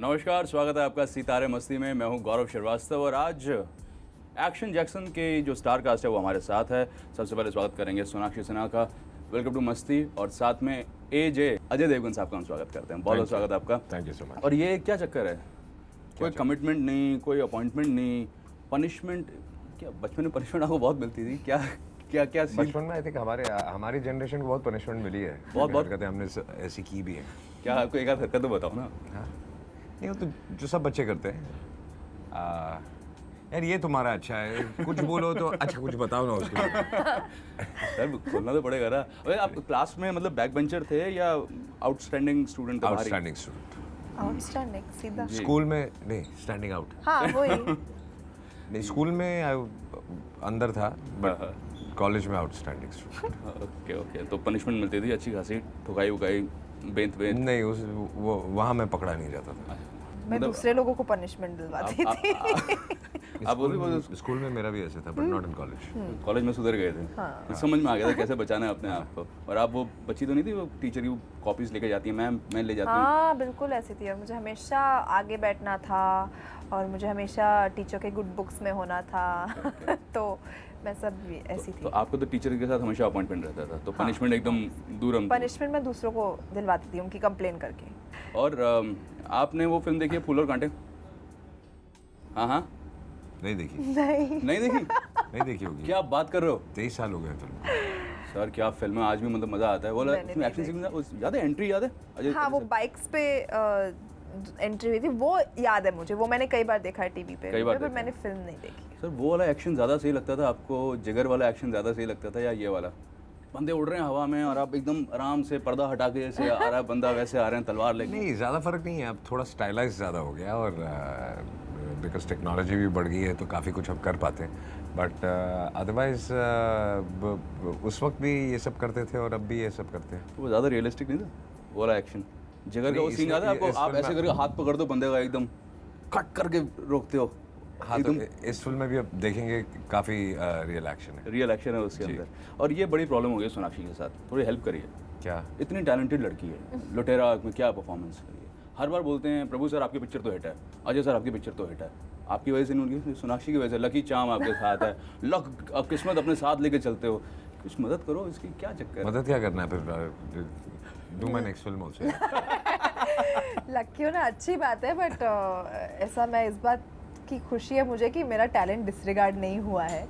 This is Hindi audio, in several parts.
नमस्कार, स्वागत है आपका सितारे मस्ती में। मैं हूं गौरव श्रीवास्तव और आज एक्शन जैक्सन के जो स्टार कास्ट है वो हमारे साथ है। सबसे पहले स्वागत करेंगे सोनाक्षी सिन्हा का। वेलकम टू मस्ती। और साथ में अजय देवगन साहब का हम स्वागत करते हैं। बहुत बहुत स्वागत है आपका। Thank you so much. और ये क्या चक्कर है? कोई कमिटमेंट नहीं, कोई अपॉइंटमेंट नहीं, पनिशमेंट क्या? बचपन में पनिशमेंट आपको बहुत मिलती थी क्या? क्या क्या बचपन में आई थिंक हमारी जनरेशन को बहुत पनिशमेंट मिली है। बहुत हरकतें हमने ऐसी की भी है। क्या आपको एक आध हरकत तो बताओ ना। हाँ नहीं, वो तो जो सब बच्चे करते हैं। यार ये तुम्हारा अच्छा है, कुछ बोलो तो अच्छा कुछ बताओ ना उसके लिए। सर खोलना तो पड़ेगा ना। अरे आप क्लास में मतलब बैक बेंचर थे या outstanding student? Outstanding student. Outstanding सीधा। स्कूल में नहीं, स्टैंडिंग आउट। हाँ वही। नहीं, स्कूल में अंदर था, बट कॉलेज में आउटस्टैंडिंग स्टूडेंट। Okay okay. तो पनिशमेंट मिलती थी अच्छी खासी? ठुकाई उकाई, बेंत बेंत? नहीं, वो वहाँ मैं पकड़ा नहीं जाता था। मैं दूसरे लोगों को पनिशमेंट दिलवाती थी। आप बोल स्कूल में मेरा भी ऐसे था, but not in college. College में सुधर गए थे। हाँ। समझ में आ गया था कैसे बचाना है अपने आप को। और आप वो बच्ची तो नहीं थी वो टीचर की कॉपीज लेके जाती है? मैं ले जाती हूँ। हाँ बिल्कुल ऐसी थी। और मुझे हमेशा आगे बैठना था और मुझे हमेशा टीचर के गुड बुक्स में होना था। तो मैं सब भी ऐसी थी। तो आपको तो टीचर के साथ हमेशा अपॉइंटमेंट रहता था, तो पनिशमेंट एकदम दूर हम। पनिशमेंट मैं दूसरों को दिलवाती थी उनकी कंप्लेन करके। और आपने वो फिल्म देखी है फूल और कांटे? हाँ हाँ। नहीं देखी। नहीं देखी। नहीं देखी होगी। क्या आप बात कर रहे हो? 23 साल हो गए फिल्म। सर क्या फिल्म है, आज भी मतलब मजा आता है। वो इसमें एक्शन सीक्वेंस याद है? एंट्री याद है अजय? हाँ वो बाइक्स पे एंट्री हुई थी, वो याद है मुझे। वो मैंने कई बार देखा है टीवी पे, पर मैंने फिल्म नहीं देखी। सर वो वाला एक्शन ज़्यादा सही लगता था आपको? जिगर वाला एक्शन ज़्यादा सही लगता था या ये वाला? बंदे उड़ रहे हैं हवा में और आप एकदम आराम से पर्दा हटा के जैसे आ रहा है बंदा, वैसे आ रहे हैं तलवार लेके? नहीं, ज़्यादा फर्क नहीं है। अब थोड़ा स्टाइलाइज ज़्यादा हो गया और बिकॉज टेक्नोलॉजी भी बढ़ गई है तो काफ़ी कुछ हम कर पाते हैं। बट अदरवाइज उस वक्त भी ये सब करते थे और अब भी ये सब करते हैं। तो वो ज़्यादा रियलिस्टिक नहीं था वो वाला एक्शन? जिगर का वो सीन याद है आपको? आप ऐसे करके हाथ पकड़ दो बंदे का, एकदम कट करके रोकते हो। हाँ तो इस फिल्म में भी अब देखेंगे काफ़ी रियल एक्शन है। रियल एक्शन है उसके अंदर। और ये बड़ी प्रॉब्लम हो गई सोनाक्षी के साथ, थोड़ी हेल्प करिए। क्या? इतनी टैलेंटेड लड़की है, लुटेरा में क्या परफॉर्मेंस करी है। हर बार बोलते हैं प्रभु सर आपकी पिक्चर तो हिट है, अजय सर आपकी पिक्चर तो हिट है। आपकी वजह से नहीं, उनकी सोनाक्षी की वजह से। लकी चार्म आपके साथ है, लक अब किस्मत अपने साथ लेके चलते हो। कुछ मदद करो, इसकी क्या चक्कर है? मदद क्या करना है फिर? Do my next film also. Lucky होना अच्छी बात है, बट ऐसा मैं इस बात की खुशी है मुझे कि मेरा टैलेंट डिसरिगार्ड नहीं हुआ है।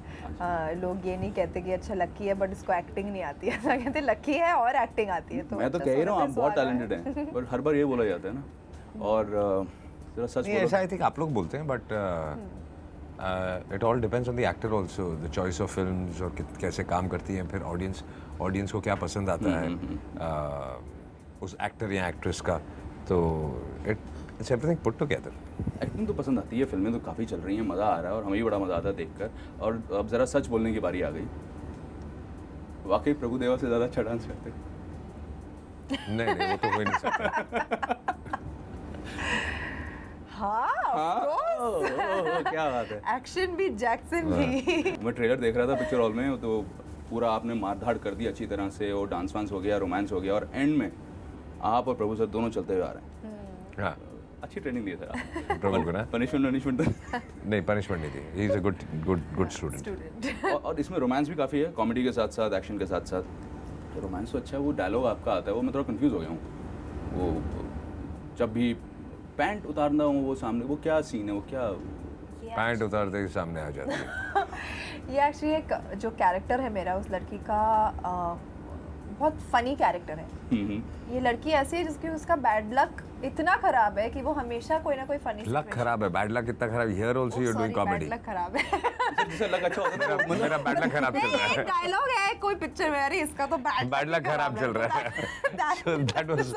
लोग ये नहीं कहते कि अच्छा लकी है बट इसको एक्टिंग नहीं आती है। ऐसा कहते लकी है और एक्टिंग आती है। तो मैं तो कह ही रहा हूँ आप बहुत टैलेंटेड हैं, पर हर बार ये बोला जाता है ना। और जरा सच बोलो। ऐसा आई थिंक आप लोग बोलते हैं, but it all depends on the actor also, the choice of films और कैसे काम करती हैं। फिर ऑडियंस को क्या पसंद आता है उस एक्टर या एक्ट्रेस का। तो it's everything put together. Acting तो पसंद आती है, फिल्में तो काफ़ी चल रही हैं, मज़ा आ रहा है और हमें भी बड़ा मज़ा आता है देखकर। और अब ज़रा सच बोलने की बारी आ गई। वाकई प्रभु देवा से ज़्यादा अच्छा डांस करते हैं? नहीं वो तो हो ही नहीं सकता। क्या बात है। एक्शन भी, जैक्सन भी। मैं ट्रेलर देख रहा था पिक्चर हॉल में, तो पूरा आपने मार धाड़ कर दी अच्छी तरह से। और डांस वांस हो गया, रोमांस हो गया, और एंड में आप और प्रभु सर दोनों चलते हुए आ रहे हैं। हाँ, अच्छी ट्रेनिंग दी है सर प्रभु को ना। पनिशमेंट नहीं, पनिशमेंट नहीं दी। He is a good student. और इसमें रोमांस भी काफ़ी है, कॉमेडी के साथ साथ, एक्शन के साथ साथ। तो रोमांस तो अच्छा है। वो डायलॉग आपका आता है, वो मैं थोड़ा कंफ्यूज हो गया हूँ। वो जब भी पैंट उतारना हूँ वो सामने, वो क्या सीन है? वो क्या पैंट उतारते ही सामने आ जाती है। ये एक्चुअली एक जो कैरेक्टर है मेरा उस लड़की का बहुत फनी कैरेक्टर है। ये लड़की ऐसी है जिसकी उसका बैड लक इतना खराब है कि वो हमेशा कोई ना कोई फनी लक खराब है, बैड लक कितना खराब। Here also you are doing comedy. Bad luck खराब है। जिससे लक अच्छा होता है ना। मेरा बैड लक खराब चल रहा है। डायलॉग है कोई पिक्चर में, अरे इसका तो बैड लक खराब चल रहा है। That was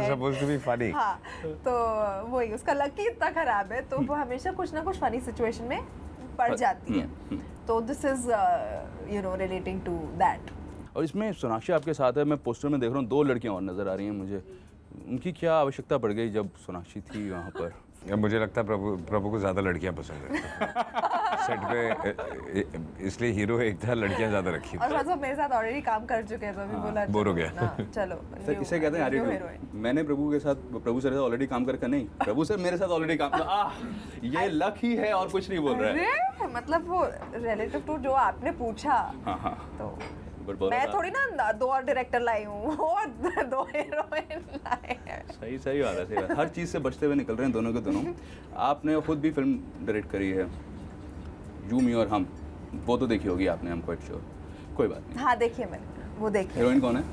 supposed to be funny. हाँ, तो वही उसका लक ही इतना खराब है, तो वो हमेशा कुछ ना कुछ फनी सिचुएशन में पड़ जाती है। तो this is relating to that. और इसमें सोनाक्षी आपके साथ है। मैं पोस्टर में देख रहा हूँ 2 लड़कियां और नज़र आ रही हैं मुझे। उनकी क्या आवश्यकता पड़ गई जब सोनाक्षी थी वहाँ पर? मुझे लगता है प्रभु को ज़्यादा लड़कियां पसंद है सेट पे, इसलिए हीरो एक था, लड़कियां ज़्यादा रखी। और मतलब मेरे साथ ऑलरेडी काम कर चुके हैं तो अभी बोला बोर हो गया। ना, चलो सर इसे कहते हैं एटीट्यूड। मैंने प्रभु सर के साथ ऑलरेडी काम करके नहीं, प्रभु सर मेरे साथ ऑलरेडी काम ये लक ही है और कुछ नहीं बोल रहा है। अरे मतलब वो रिलेटिव टू जो आपने पूछा, हाँ तो पर मैं थोड़ी ना 2 और डायरेक्टर लाई हूँ और 2 हीरोइन लाए हैं। सही बात है, सही बात। हर चीज़ से बचते हुए निकल रहे हैं दोनों के दोनों। आपने खुद भी फिल्म डायरेक्ट करी है, यू मी और हम, वो तो देखी होगी आपने, हम क्वाइट श्योर। कोई बात नहीं। हाँ देखिए मैंने, वो देखी। हीरोइन कौन है?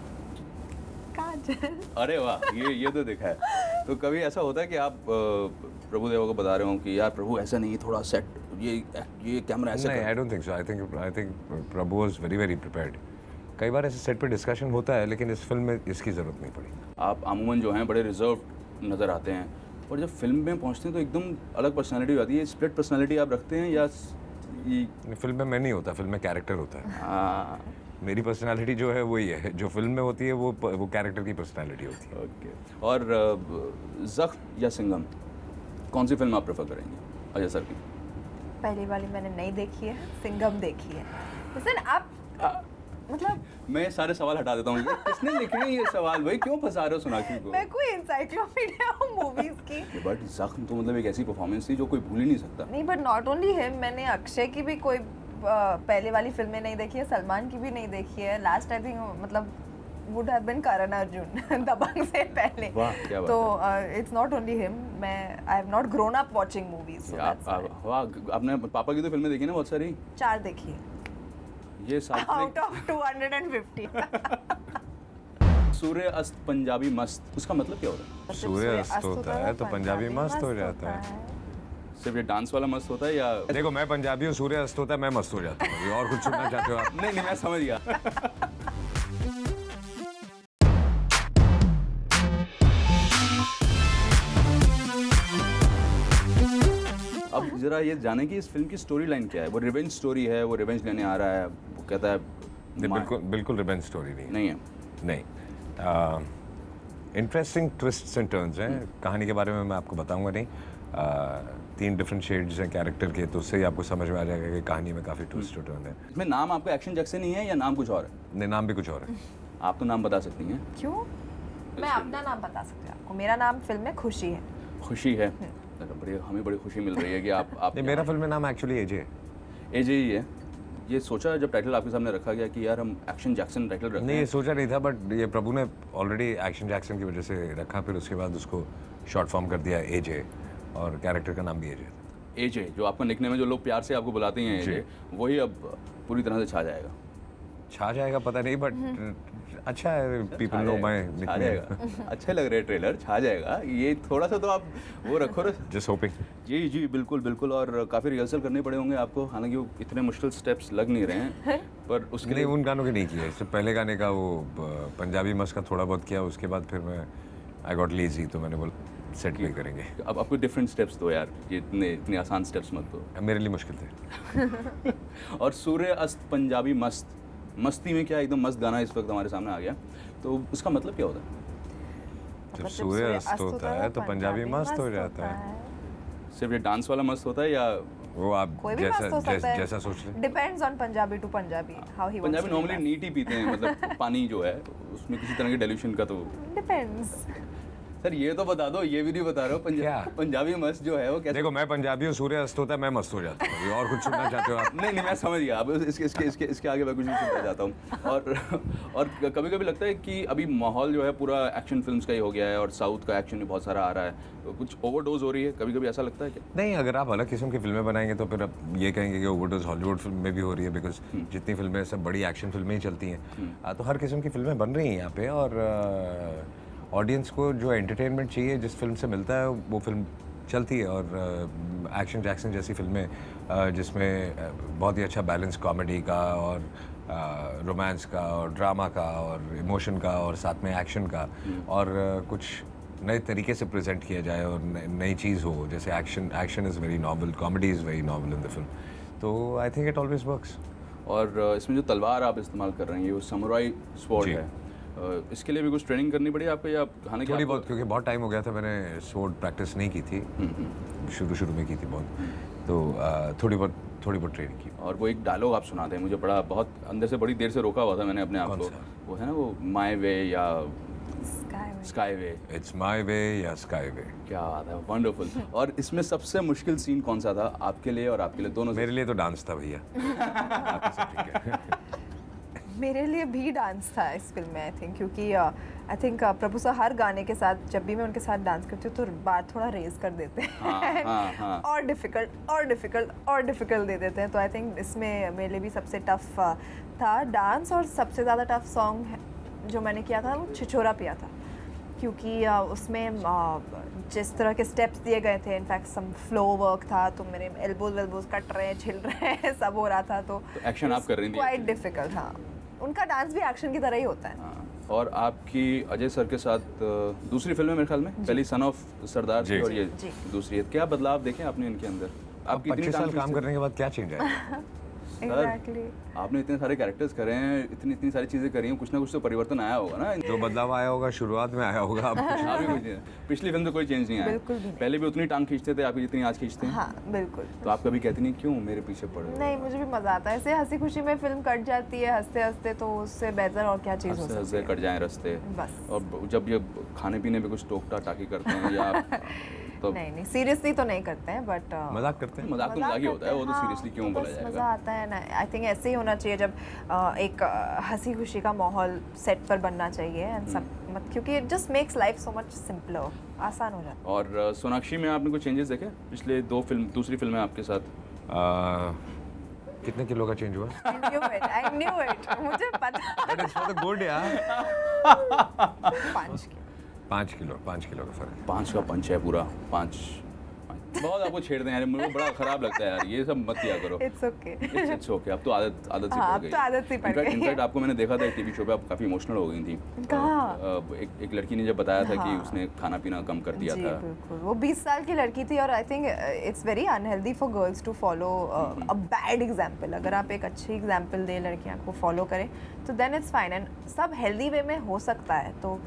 काजल। अरे वाह, ये तो देखा है। तो कभी ऐसा होता है कि आप प्रभु देवा को बता रहे हो कि यार प्रभु ऐसा नहीं, थोड़ा सेट ये कैमरा ऐसा नहीं, I don't think so. I think Prabhu was very prepared. कई बार ऐसे सेट पे डिस्कशन होता है, लेकिन इस फिल्म में इसकी ज़रूरत नहीं पड़ी। आप अमूमन जो हैं बड़े रिजर्व नज़र आते हैं, और जब फिल्म में पहुंचते हैं तो एकदम अलग पर्सनालिटी हो जाती है। स्प्लिट पर्सनालिटी आप रखते हैं या फिल्म में मैं नहीं होता, फिल्म में कैरेक्टर होता है। हाँ, मेरी पर्सनालिटी जो है वही है, जो फिल्म में होती है वो कैरेक्टर की पर्सनालिटी होती है। ओके। और ज़ख्म या सिंघम, कौन सी फिल्म आप प्रेफर करेंगे अजय सर की? पहली वाली मैंने नहीं देखी है, सिंघम देखी है। लेकिन आप मतलब मैं सारे सवाल हटा देता हूँ। ये किसने लिखे हैं ये सवाल भाई, क्यों फंसा रहे हो सोनाक्षी को? मैं कोई इंसाइक्लोपीडिया हूँ मूवीज की। बट ज़ख्म तो मतलब एक ऐसी परफॉर्मेंस थी जो कोई भूल ही नहीं सकता। नहीं, बट नॉट ओनली हिम, मैंने अक्षय की भी कोई पहले वाली फिल्में नहीं देखी है, सलमान की भी नहीं देखी है। लास्ट आई थिंक मतलब would have been Karan Arjun दबंग से पहले। वाह, क्या बात तो इट्स नॉट ओनली हिम, मैं I have not grown up watching movies. वाह, आपने पापा की तो फिल्में देखी ना बहुत सारी? 4 देखी है ये साथ आउट ऑफ 250। सूर्य अस्त पंजाबी मस्त, उसका मतलब क्या होता है? सूर्य अस्त होता है तो पंजाबी मस्त हो जाता है। सिर्फ ये डांस वाला मस्त होता है या? देखो मैं पंजाबी हूँ, सूर्य अस्त होता है, मैं मस्त हो जाता हूँ। और कुछ सुनना चाहते हो आप? नहीं, मैं समझ गया। अब जरा ये जाने की इस फिल्म की स्टोरी लाइन क्या है? वो रिवेंज स्टोरी है, वो रिवेंज लेने आ रहा है, वो कहता है बिल्कुल रिवेंज स्टोरी नहीं है। नहीं, इंटरेस्टिंग ट्विस्ट्स एंड टर्न्स हैं। कहानी के बारे में मैं आपको बताऊंगा नहीं। 3 डिफरेंट शेड्स हैं कैरेक्टर के, तो उससे ही आपको समझ में आ जाएगा कि कहानी में काफ़ी ट्विस्ट और टर्न है। इसमें नाम आपका एक्शन जैक्सन ही है या नाम कुछ और है? नहीं, नाम भी कुछ और है। आप तो नाम बता सकती हैं। क्यों? मैं अपना नाम बता सकती हूँ आपको। मेरा नाम फिल्म में खुशी है। खुशी है। हमें बड़ी खुशी मिल रही है कि आप नहीं, मेरा फिल्म में नाम एक्चुअली एजे है। एजे ही है। ये सोचा जब टाइटल आपके सामने रखा गया कि यार हम एक्शन जैक्सन टाइटल रखते हैं? नहीं, ये सोचा नहीं था, बट ये प्रभु ने ऑलरेडी एक्शन जैक्सन की वजह से रखा, फिर उसके बाद उसको शॉर्ट फॉर्म कर दिया एजे, और कैरेक्टर का नाम भी एजे था। एजे, जो आपका निकनेम है, जो लोग प्यार से आपको बुलाते हैं एजे, वही अब पूरी तरह से छा जाएगा पता नहीं, बट अच्छा है, पीपल नो माय निकनेम। अच्छे लग रहे हैं ट्रेलर, छा जाएगा। ये थोड़ा सा तो आप वो रखो रे। Just hoping. जी बिल्कुल। और काफ़ी रिहर्सल करने पड़े होंगे आपको, हालांकि वो इतने मुश्किल स्टेप्स लग नहीं रहे हैं, पर उसके लिए उन गानों के नहीं किए। इससे पहले गाने का वो पंजाबी मस्त का थोड़ा बहुत किया, उसके बाद फिर मैं आई गॉट लेजी, तो मैंने बोला सेट पे करेंगे। अब आपको डिफरेंट स्टेप्स दो यार, ये इतने आसान स्टेप्स मत दो। मेरे लिए मुश्किल थे। और सूर्य अस्त पंजाबी मस्त, मस्ती में क्या एकदम मस्त गाना इस वक्त हमारे सामने आ गया, तो उसका मतलब क्या होता है? जब सूर्य अस्त होता है तो पंजाबी मस्त हो जाता है। सिर्फ ये डांस वाला मस्त होता है या वो आप जैसा सोच लें। Depends on Punjabi to Punjabi how he Punjabi normally neat ही पीते हैं, मतलब पानी जो है उसमें किसी तरह के डाइल्यूशन का तो डिपेंड्स। सर ये तो बता दो, ये भी नहीं बता रहे हो। पंजाबी मस्त जो है वो कैसे? देखो मैं पंजाबी हूँ, सूर्य अस्त होता है, मैं मस्त हो जाता हूँ। और कुछ सुनना चाहते हो आप? नहीं, मैं समझ गया। अब इसके आगे मैं कुछ नहीं सुनना चाहता हूँ। और कभी कभी लगता है कि अभी माहौल जो है पूरा एक्शन फिल्म्स का ही हो गया है, और साउथ का एक्शन भी बहुत सारा आ रहा है, तो कुछ ओवरडोज हो रही है, कभी कभी ऐसा लगता है क्या? नहीं, अगर आप अलग किस्म की फिल्में बनाएंगे तो फिर आप ये कहेंगे कि ओवरडोज हॉलीवुड फिल्म में भी हो रही है, बिकॉज जितनी फिल्में सब बड़ी एक्शन फिल्में ही चलती हैं, तो हर किस्म की फिल्में बन रही हैं यहाँ पे, और ऑडियंस को जो एंटरटेनमेंट चाहिए जिस फिल्म से मिलता है वो फिल्म चलती है। और एक्शन जैक्सन जैसी फिल्में जिसमें बहुत ही अच्छा बैलेंस कॉमेडी का और रोमांस का और ड्रामा का और इमोशन का और साथ में एक्शन का, और कुछ नए तरीके से प्रेजेंट किया जाए और नई चीज़ हो, जैसे action is very novel, comedy is very novel in the film, तो I think it always works. और इसमें जो तलवार आप इस्तेमाल कर रहे हैं, ये समुराई स्वॉर्ड है, इसके लिए भी कुछ ट्रेनिंग करनी पड़ी आपको या खाने की थोड़ी आपको- बहुत, क्योंकि बहुत टाइम हो गया था, मैंने स्वॉर्ड प्रैक्टिस नहीं की थी, शुरू में की थी बहुत, तो थोड़ी बहुत ट्रेनिंग की। और वो एक डायलॉग आप सुनाते हैं, मुझे बड़ा बहुत अंदर से बड़ी देर से रोका हुआ था मैंने अपने आप कौन को। सा? वो है ना वो माय वे या Skyway. Sky way. It's my way या स्काई वे। क्या बात है, वंडरफुल। और इसमें सबसे मुश्किल सीन कौन सा था आपके लिए और आपके लिए दोनों से? मेरे लिए तो डांस था भैया। आपके साथ ठीक है। मेरे लिए भी डांस था इस फिल्म में, आई थिंक, क्योंकि आई थिंक प्रभु सर हर गाने के साथ जब भी मैं उनके साथ डांस करती हूँ तो बार थोड़ा रेज कर देते हैं हाँ। और डिफिकल्ट दे देते हैं। तो आई थिंक इसमें मेरे लिए भी सबसे टफ था डांस, और सबसे ज़्यादा टफ सॉन्ग जो मैंने किया था वो छिछोरा पिया था, क्योंकि उसमें जिस तरह के स्टेप्स दिए गए थे, इनफैक्ट सम फ्लो वर्क था, तो मेरे एल्बोज वेल्बोज कट रहे हैं, छिल रहे हैं, सब हो रहा था। तो एक्शन आप कर रही थी? क्वाइट डिफिकल्ट, हाँ। उनका डांस भी एक्शन की तरह ही होता है। हाँ। और आपकी अजय सर के साथ दूसरी फिल्म है मेरे ख्याल में, पहली सन ऑफ सरदार थी जी। और ये जी। दूसरी है। क्या बदलाव देखे आपने इनके अंदर? आपकी इतनी 25 साल टांग काम खींचते- करने के बाद क्या चेंज आया? एग्जैक्टली। आपने इतने सारे कैरेक्टर्स करे हैं, इतनी सारी चीज़ें करी हैं, कुछ ना कुछ तो परिवर्तन आया होगा ना? जो बदलाव आया होगा शुरुआत में आया होगा, अब कुछ अभी कुछ नहीं। पिछली फिल्म से कोई चेंज नहीं आया? बिल्कुल भी नहीं। पहले भी उतनी टांग खींचते थे आपकी जितनी आज खींचते हैं? हाँ बिल्कुल। तो आप कभी कहती नहीं क्यों मेरे पीछे पड़ रहे हो? नहीं, मुझे भी मज़ा आता है ऐसे हंसी खुशी में फिल्म कट जाती है हंसते हंसते, तो उससे बेहतर और क्या चीज़ हो हंसते सकती हंसते है। कट जाएं रास्ते। बस। और जब ये खाने पीने पे कुछ टोकता टाकी करते हैं या तो नहीं सीरियसली तो नहीं करते हैं, बट मजाक करते हैं। मजाक तो मजाक ही होता है, वो तो हाँ, सीरियसली क्यों तो बोला बस मज़ा जाएगा? आता है ना। आई थिंक ऐसे ही होना चाहिए, जब एक हंसी खुशी का माहौल सेट पर बनना चाहिए एंड सब मत, क्योंकि it just makes life so much simpler, आसान हो जाता और सोनाक्षी में आपने कुछ चेंजेस देखे पिछले दूसरी फिल्म है आपके साथ? कितने किलो का चेंज हुआ? है। आई न्यू इट, मुझे पता। But it's for the good यार। 5 किलो। 5 किलो का फर्क है। 5 का पंच है पूरा, 5 बहुत आपको छेड़ते हैं यार, मुझे बड़ा खराब लगता है यार, ये सब मत किया करो। It's okay. इट्स ओके, अब तो आदत सी हाँ, पड़ अब गई। तो आदत सी पड़ गई। इनफैक्ट आपको मैंने देखा था एक टीवी शो पे, आप काफ़ी इमोशनल हो गई थी। कहाँ? एक लड़की ने जब बताया था कि हाँ। उसने खाना पीना कम कर दिया जी था। बिल्कुल, वो 20 साल की लड़की थी, और I think it's very unhealthy for girls to follow a bad example. अगर आप एक अच्छी एग्जाम्पल दें, लड़कियां को फॉलो करें, तो देन इट्स फाइन, एंड सब हेल्दी वे में हो सकता है। तो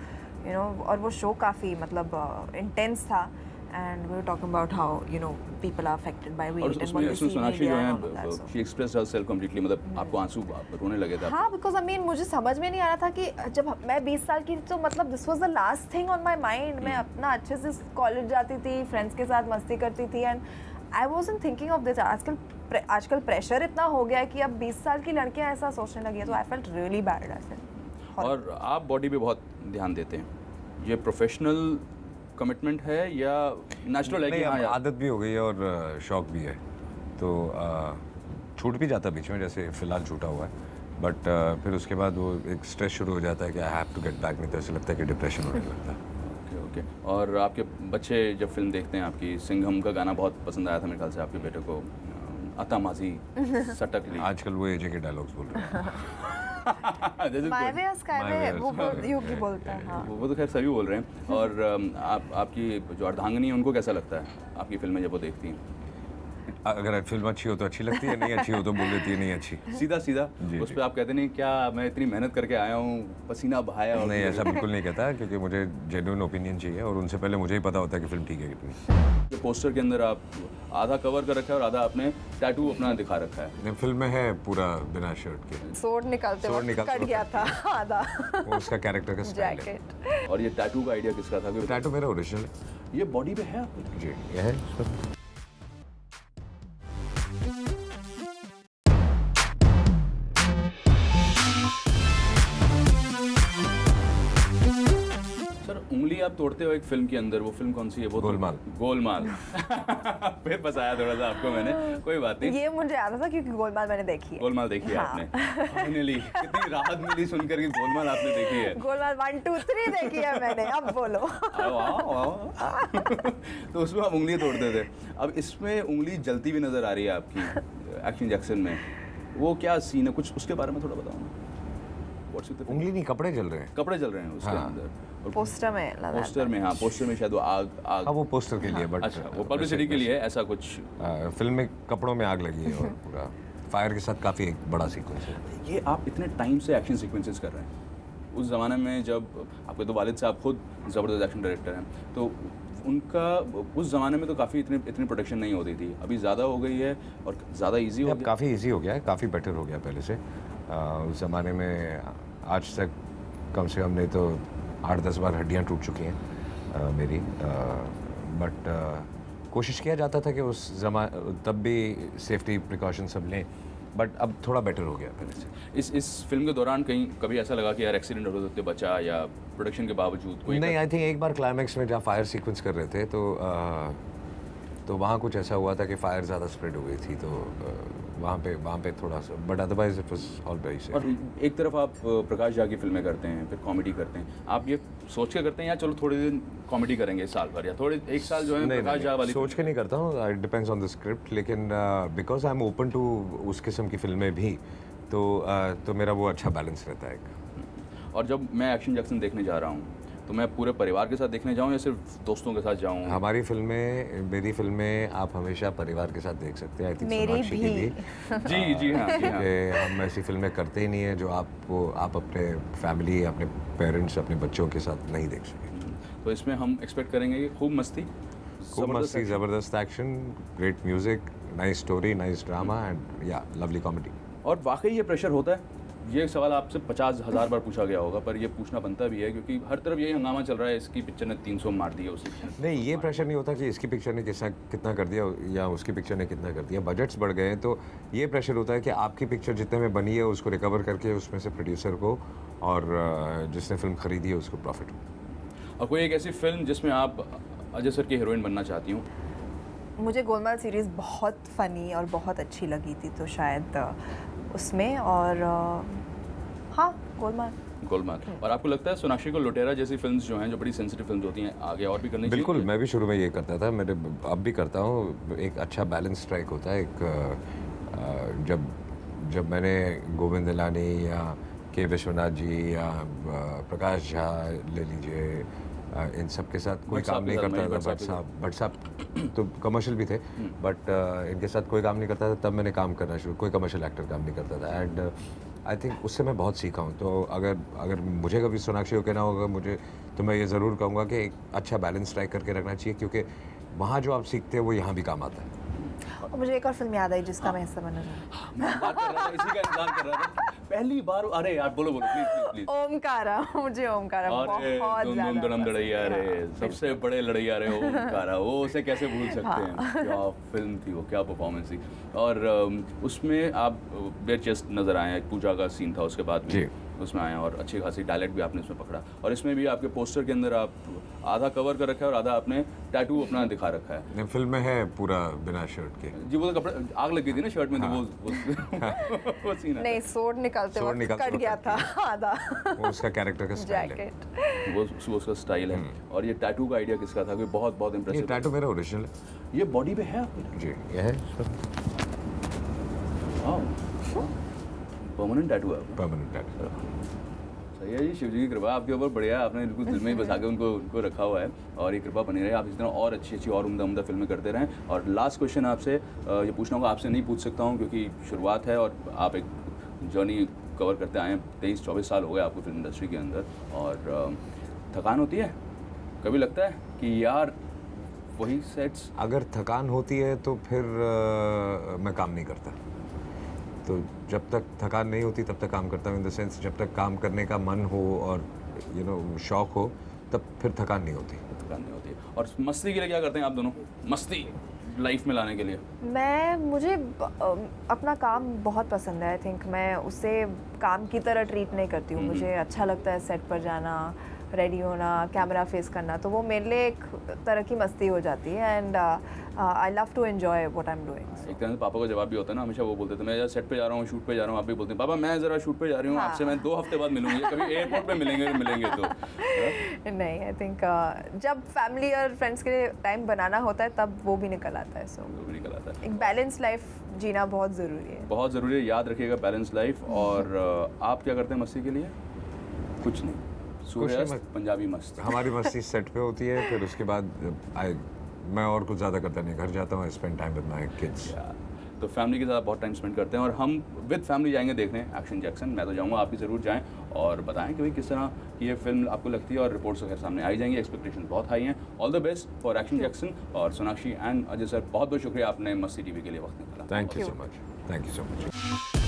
यू नो, और वो शो काफ़ी मतलब इंटेंस था, and we were talking about how you know people are affected by or weight and उसमें सोनाक्षी जो है शी एक्सप्रेस्ड हरसेल्फ कंप्लीटली, मतलब आपको आंसू रोने लगे थे? हाँ, बिकॉज आई मीन मुझे समझ में नहीं आ रहा था कि जब मैं 20 साल की थी, तो मतलब this was the last thing on my mind. मैं अपना अच्छे से कॉलेज जाती थी, फ्रेंड्स के साथ मस्ती करती थी, and I wasn't thinking of this. आजकल प्रेशर इतना हो गया है कि अब 20 साल की लड़कियां ऐसा सोचने लगी है, तो I felt really bad. I felt. और आप बॉडी पे बहुत ध्यान देते हैं, ये प्रोफेशनल कमिटमेंट है या नेचुरल है कि नहीं, हाँ अब यार? आदत भी हो गई है और शौक भी है, तो छूट भी जाता है बीच में, जैसे फिलहाल छूटा हुआ है, बट फिर उसके बाद वो एक स्ट्रेस शुरू हो जाता है कि I have to get back, नहीं तो ऐसा लगता है कि डिप्रेशन होने लगता है। ओके। और आपके बच्चे जब फिल्म देखते हैं आपकी, सिंघम का गाना बहुत पसंद आया था मेरे ख्याल से आपके बेटे को, अता माजी सटक ली। आजकल वो एजे के डायलॉग्स बोल रहे हैं। My way sky My way, way वो or Sky योगी बोलता है। हाँ, वो तो खैर सभी बोल रहे हैं। और आपकी जो अर्धांगिनी है, उनको कैसा लगता है आपकी फिल्म में जब वो देखती हैं? अगर फिल्म अच्छी हो तो अच्छी लगती है, नहीं अच्छी हो तो बोल देती है नहीं अच्छी। सीधा जी, उस जी। पर आप कहते नहीं क्या मैं इतनी मेहनत करके आया हूँ, पसीना बहाया और नहीं, ऐसा बिल्कुल नहीं कहता, क्योंकि मुझे जेन्युइन ओपिनियन चाहिए, और उनसे पहले मुझे ही पता होता है कि फिल्म ठीक है कितनी। पोस्टर के अंदर आप आधा कवर कर रखा है और आधा आपने टैटू अपना दिखा रखा है। नहीं, फिल्म में है पूरा बिना शर्ट के, सोड निकालते सोड वक्त निकालते कट वक्त गया था आधा वो उसका कैरेक्टर का स्टाइल है। जैकेट। और ये टैटू का आइडिया किसका था? टैटू मेरा ओरिजिनल है ये बॉडी पे है आपके? जी, ये है इस पर। सर उंगली आप तोड़ते हो एक फिल्म के अंदर, वो फिल्म कौन सी है? वो गोलमाल। गोलमाल। फिर फंसाया थोड़ा सा आपको मैंने, कोई बात नहीं। ये मुझे आता था क्योंकि गोलमाल मैंने देखी है। गोलमाल देखी है हाँ। आपने? फाइनली कितनी राहत मिली सुनकर कि गोलमाल आपने देखी है। गोलमाल 1 2 3 देखी है मैंने, अब बोलो। अरे वाह, वाह। तो उसमें आप उंगली तोड़ते थे, अब इसमें उंगली जलती भी नजर आ रही है आपकी एक्शन जैक्सन में, वो क्या सीन है? कुछ उसके बारे में थोड़ा बताओ ना। What's with the- उंगली नहीं, कपड़े जल रहे हैं। कपड़े जल रहे हैं उसके हाँ। अंदर, और पोस्टर में लगा पोस्टर में, हाँ पोस्टर में शायद वो आग हाँ, वो पोस्टर के लिए, बट अच्छा, वो पब्लिसिटी के लिए है, ऐसा कुछ? फिल्म में कपड़ों में आग लगी है, और पूरा फायर के साथ काफ़ी एक बड़ा सीक्वेंस है। ये आप इतने टाइम से एक्शन सीक्वेंसेस कर रहे हैं, उस ज़माने में जब आपके तो वालिद साहब खुद ज़बरदस्त एक्शन डायरेक्टर हैं, तो उनका उस ज़माने में तो काफ़ी इतनी प्रोटेक्शन नहीं होती थी, अभी ज़्यादा हो गई है और ज़्यादा ईजी हो अब गया। काफ़ी इजी हो गया है, काफ़ी बेटर हो गया पहले से। उस ज़माने में आज तक कम से कम नहीं तो 8-10 बार हड्डियाँ टूट चुकी हैं मेरी, बट कोशिश किया जाता था कि उस तब भी सेफ्टी प्रिकॉशन सब लें, बट अब थोड़ा बेटर हो गया पहले से। इस फिल्म के दौरान कहीं कभी ऐसा लगा कि यार एक्सीडेंट हो सकते बचा, या प्रोडक्शन के बावजूद कोई नहीं, आई थिंक एक बार क्लाइमैक्स में जहाँ फायर सीक्वेंस कर रहे थे तो वहाँ कुछ ऐसा हुआ था कि फायर ज़्यादा स्प्रेड हो गई थी, तो वहाँ पे थोड़ा सा, but otherwise it was all very safe. और एक तरफ आप प्रकाश झा की फिल्में करते हैं, फिर कॉमेडी करते हैं, आप ये सोच के करते हैं या चलो थोड़े दिन कॉमेडी करेंगे साल भर, या थोड़े एक साल जो है प्रकाश झा वाली सोच के नहीं करता हूँ, it depends on the script, लेकिन because I am open to उस किस्म की फिल्में भी, तो मेरा वो अच्छा बैलेंस रहता है एक। और जब मैं एक्शन जैक्सन देखने जा रहा हूँ तो मैं पूरे परिवार के साथ देखने जाऊँ या सिर्फ दोस्तों के साथ जाऊँ? मेरी फिल्में आप हमेशा परिवार के साथ देख सकते हैं, आई थिंक मेरी सोनाक्षी की भी। जी जी हाँ जी हाँ। कि हम ऐसी फिल्में करते ही नहीं है जो आप अपने फैमिली, अपने पेरेंट्स, अपने बच्चों के साथ नहीं देख सकें। तो इसमें हम एक्सपेक्ट करेंगे कि खूब मस्ती, खूब मस्ती, ज़बरदस्त action, great music, nice story, nice drama and या लवली कॉमेडी। और वाकई ये प्रेशर होता है? ये सवाल आपसे 50,000 बार पूछा गया होगा, पर ये पूछना बनता भी है क्योंकि हर तरफ यही हंगामा चल रहा है, इसकी पिक्चर ने 300 मार दिया, उसी नहीं, ये प्रेशर नहीं होता कि इसकी पिक्चर ने कितना कर दिया या उसकी पिक्चर ने कितना कर दिया। बजट्स बढ़ गए हैं, तो ये प्रेशर होता है कि आपकी पिक्चर जितने में बनी है उसको रिकवर करके उसमें से प्रोड्यूसर को और जिसने फिल्म खरीदी है उसको प्रॉफिट हो। और कोई एक ऐसी फिल्म जिसमें आप अजय सर की हीरोइन बनना चाहती हूँ? मुझे गोलमाल सीरीज़ बहुत फ़नी और बहुत अच्छी लगी थी, तो शायद उसमें, और हाँ, गोलमाल। और आपको लगता है सोनाक्षी को लुटेरा जैसी फिल्म्स जो हैं, जो बड़ी सेंसिटिव फिल्म्स होती हैं, आगे और भी करनी चाहिए? बिल्कुल, मैं भी शुरू में ये करता था, अब भी करता हूँ। एक अच्छा बैलेंस स्ट्राइक होता है, जब मैंने गोविंद निलानी या के विश्वनाथ जी या प्रकाश झा ले लीजिए, इन सब के साथ कोई काम नहीं करता था। भट्ट साहब तो कमर्शियल भी थे, बट इनके साथ कोई काम नहीं करता था, तब मैंने काम करना शुरू, कोई कमर्शियल एक्टर काम नहीं करता था, एंड आई थिंक उससे मैं बहुत सीखा हूँ। तो अगर मुझे कभी सोनाक्षी को कहना होगा मुझे, तो मैं ये ज़रूर कहूँगा कि एक अच्छा बैलेंस स्ट्राइक करके रखना चाहिए, क्योंकि वहाँ जो आप सीखते हैं वो यहाँ भी काम आता है। और मुझे एक और फिल्म याद आई जिसका मैं हिस्सा बनना चाहूँ। मैं बात कर रहा था, इसी का इंतजार कर रहा था पहली बार। अरे यार बोलो प्लीज। ओमकारा, मुझे ओमकारा बहुत ज़्यादा धुम लड़ैया रे, सबसे बड़े लड़ैया रे ओमकारा, वो उसे कैसे भूल सकते हैं? क्या फिल्म थी वो, क्या परफॉर्मेंस थी। और उसमें आप बेयर चेस्ट नजर आए हैं, पूजा का सीन था उसके बाद में उसमें आए, और अच्छी खासी डायलेक्ट भी आपने उसमें पकड़ा। और इसमें भी आपके पोस्टर के अंदर आप आधा कवर कर रखा है और आधा आपने टैटू अपना दिखा रखा है। फिल्म में है पूरा बिना शर्ट के। जी, वो तो कपड़े आग लगी थी ना शर्ट में, तो वो सीन है। नहीं, सोड निकालते वक्त कट गया था आधा। वो उसका कैरेक्टर का स्टाइल है, वो उसका स्टाइल है। और ये टैटू का आइडिया किसका था? कोई बहुत इंप्रेसिव। ये टैटू मेरा ओरिजिनल है। ये बॉडी पे है आपके? जी, ये है परमानेंट टैटू है? Permanent tattoo. सही है जी, शिव जी की कृपा आपके ऊपर बढ़िया है, आपने बिल्कुल दिल में ही बसा के उनको रखा हुआ है, और ये कृपा बनी रहे, आप इस तरह और अच्छी और उम्दा फिल्में करते रहें। और लास्ट क्वेश्चन आपसे ये पूछना होगा, आपसे नहीं पूछ सकता हूँ क्योंकि शुरुआत है और आप एक जर्नी कवर करते आए हैं, 23-24 साल हो गए आपको फिल्म इंडस्ट्री के अंदर, और थकान होती है? कभी लगता है कि यार वही सेट्स? अगर थकान होती है तो फिर मैं काम नहीं करता। तो जब तक थकान नहीं होती तब तक काम करता हूँ, इन द सेंस जब तक काम करने का मन हो और शौक हो, तब फिर थकान नहीं होती। और मस्ती के लिए क्या करते हैं आप दोनों? मस्ती लाइफ में लाने के लिए? मुझे अपना काम बहुत पसंद है। आई थिंक मैं उसे काम की तरह ट्रीट नहीं करती हूँ। मुझे अच्छा लगता है सेट पर जाना, रेडी होना, कैमरा फेस करना, तो वो मेरे लिए एक तरह की मस्ती हो जाती है, and I love to enjoy what I am doing. एक तरह से पापा का जवाब भी होता है ना, हमेशा वो बोलते थे मैं सेट पे जा रहा हूँ, शूट पे जा रहा हूँ, आप भी बोलते हैं पापा मैं ज़रा शूट पे जा रही हूँ, आपसे मैं 2 हफ्ते बाद मिलूंगी, कभी एयरपोर्ट पे मिलेंगे तो नहीं, आई थिंक जब फैमिली और फ्रेंड्स के लिए टाइम बनाना होता है तब वो भी निकल आता है। वो भी निकल आता है। एक बैलेंस लाइफ जीना बहुत ज़रूरी है। बहुत ज़रूरी है, याद रखिएगा बैलेंस लाइफ। और आप क्या करते हैं मस्ती के लिए? कुछ नहीं, सूर्यास्त, पंजाबी मस्त। हमारी मस्ती सेट पे होती है, फिर उसके बाद मैं और कुछ ज़्यादा करता नहीं, घर जाता हूँ, spend time with my kids. तो फैमिली के साथ बहुत टाइम स्पेंड करते हैं और हम विद फैमिली जाएंगे देखने एक्शन जैक्सन। मैं तो जाऊँगा, आप भी ज़रूर जाएँ और बताएं कि भाई किस तरह की ये फिल्म आपको लगती है और रिपोर्ट्स वगैरह सामने आई जाएंगी। एक्सपेक्टेशन बहुत हाई हैं। All the best for action Jackson. और सोनाक्षी एंड अजय सर, बहुत बहुत शुक्रिया आपने मस्ती टीवी के लिए वक्त निकाला। Thank you so much, thank you so much.